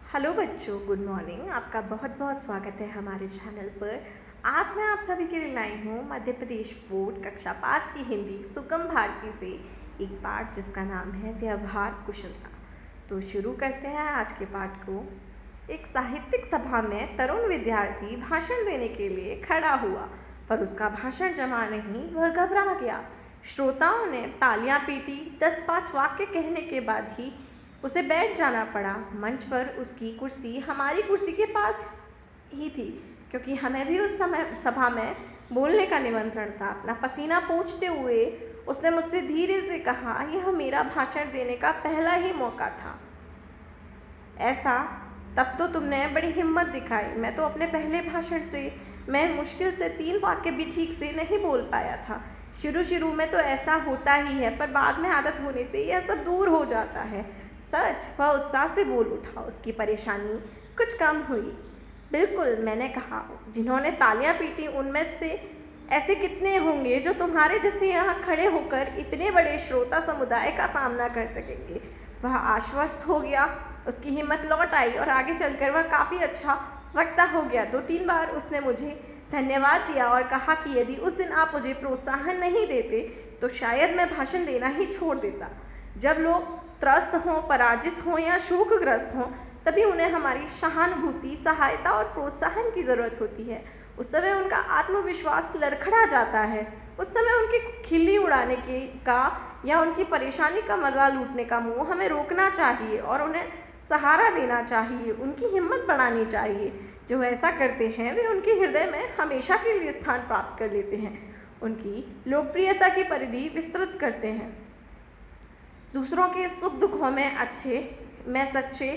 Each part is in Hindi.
हेलो बच्चों, गुड मॉर्निंग। आपका बहुत बहुत स्वागत है हमारे चैनल पर। आज मैं आप सभी के लिए लाई हूँ मध्य प्रदेश बोर्ड कक्षा 5 की हिंदी सुगम भारती से एक पाठ जिसका नाम है व्यवहार कुशलता। तो शुरू करते हैं आज के पाठ को। एक साहित्यिक सभा में तरुण विद्यार्थी भाषण देने के लिए खड़ा हुआ, पर उसका भाषण जमा नहीं, वह घबरा गया। श्रोताओं ने तालियां पीटी। 10-5 वाक्य कहने के बाद ही उसे बैठ जाना पड़ा। मंच पर उसकी कुर्सी हमारी कुर्सी के पास ही थी, क्योंकि हमें भी उस समय सभा में बोलने का निमंत्रण था। अपना पसीना पोंछते हुए उसने मुझसे धीरे से कहा, यह मेरा भाषण देने का पहला ही मौका था। ऐसा तब तो तुमने बड़ी हिम्मत दिखाई। मैं तो अपने पहले भाषण से मैं मुश्किल से 3 वाक्य भी ठीक से नहीं बोल पाया था। शुरू में तो ऐसा होता ही है, पर बाद में आदत होने से यह सब दूर हो जाता है। सच, वह उत्साह से बोल उठा। उसकी परेशानी कुछ कम हुई। बिल्कुल, मैंने कहा, जिन्होंने तालियां पीटी उनमें से ऐसे कितने होंगे जो तुम्हारे जैसे यहाँ खड़े होकर इतने बड़े श्रोता समुदाय का सामना कर सकेंगे। वह आश्वस्त हो गया। उसकी हिम्मत लौट आई और आगे चलकर वह काफ़ी अच्छा वक्ता हो गया। 2-3 बार उसने मुझे धन्यवाद दिया और कहा कि यदि उस दिन आप मुझे प्रोत्साहन नहीं देते तो शायद मैं भाषण देना ही छोड़ देता। जब लोग त्रस्त हों, पराजित हों या शोकग्रस्त हों, तभी उन्हें हमारी सहानुभूति, सहायता और प्रोत्साहन की ज़रूरत होती है। उस समय उनका आत्मविश्वास लड़खड़ा जाता है। उस समय उनकी खिल्ली उड़ाने के का या उनकी परेशानी का मजा लूटने का मुँह हमें रोकना चाहिए और उन्हें सहारा देना चाहिए, उनकी हिम्मत बढ़ानी चाहिए। जो ऐसा करते हैं वे उनके हृदय में हमेशा के लिए स्थान प्राप्त कर लेते हैं, उनकी लोकप्रियता की परिधि विस्तृत करते हैं। दूसरों के सुख दुखों में सच्चे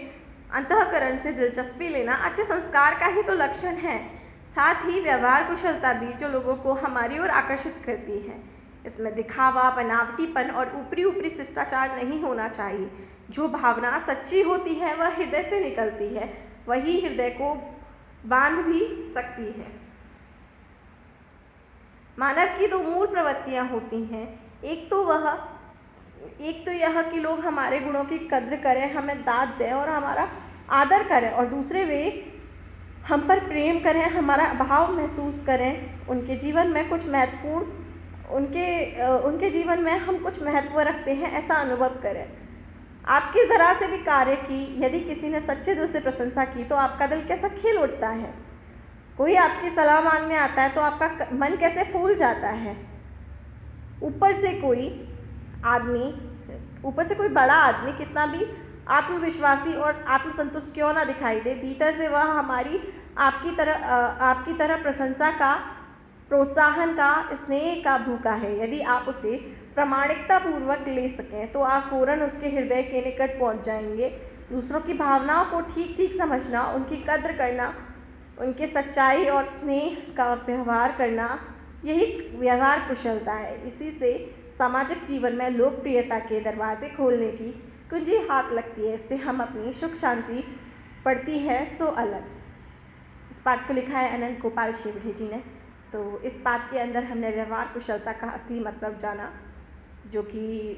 अंतःकरण से दिलचस्पी लेना अच्छे संस्कार का ही तो लक्षण है। साथ ही व्यवहार कुशलता भी जो लोगों को हमारी ओर आकर्षित करती है। इसमें दिखावा, बनावटीपन और ऊपरी शिष्टाचार नहीं होना चाहिए। जो भावना सच्ची होती है वह हृदय से निकलती है, वही हृदय को बांध भी सकती है। मानव की 2 मूल प्रवृत्तियां होती हैं। एक तो यह कि लोग हमारे गुणों की कद्र करें, हमें दाद दें और हमारा आदर करें, और दूसरे वे हम पर प्रेम करें, हमारा अभाव महसूस करें, उनके जीवन में हम कुछ महत्व रखते हैं ऐसा अनुभव करें। आपकी ज़रा से भी कार्य की यदि किसी ने सच्चे दिल से प्रशंसा की तो आपका दिल कैसा खिल उठता है। कोई आपकी सलाह मांगने आता है तो आपका मन कैसे फूल जाता है। ऊपर से कोई बड़ा आदमी कितना भी आत्मविश्वासी और आत्मसंतुष्ट क्यों ना दिखाई दे, भीतर से वह आपकी तरह प्रशंसा का, प्रोत्साहन का, स्नेह का भूखा है। यदि आप उसे प्रामाणिकता पूर्वक ले सकें तो आप फौरन उसके हृदय के निकट पहुंच जाएंगे। दूसरों की भावनाओं को ठीक ठीक समझना, उनकी कद्र करना, उनके सच्चाई और स्नेह का व्यवहार करना, यही व्यवहार कुशलता है। इसी से सामाजिक जीवन में लोकप्रियता के दरवाजे खोलने की कुंजी हाथ लगती है। इससे हम अपनी सुख शांति पड़ती है सो अलग। इस पाठ को लिखा है अनंत गोपाल शिवड़े जी ने। तो इस पाठ के अंदर हमने व्यवहार कुशलता का असली मतलब जाना, जो कि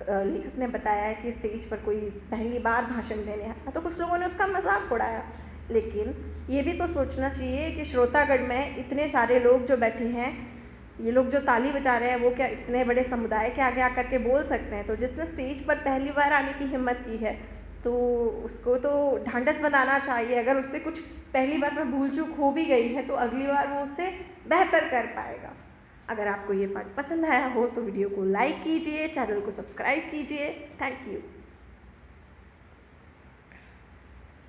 लेखक ने बताया है कि स्टेज पर कोई पहली बार भाषण देने आया तो कुछ लोगों ने उसका मजाक उड़ाया, लेकिन ये भी तो सोचना चाहिए कि श्रोतागण में इतने सारे लोग जो बैठे हैं, ये लोग जो ताली बजा रहे हैं, वो क्या इतने बड़े समुदाय के आगे आकर के बोल सकते हैं। तो जिसने स्टेज पर पहली बार आने की हिम्मत की है तो उसको तो ढांढस बनाना चाहिए। अगर उससे कुछ पहली बार में भूल चूक हो भी गई है तो अगली बार वो उससे बेहतर कर पाएगा। अगर आपको ये पाठ पसंद आया हो तो वीडियो को लाइक कीजिए, चैनल को सब्सक्राइब कीजिए। Thank you.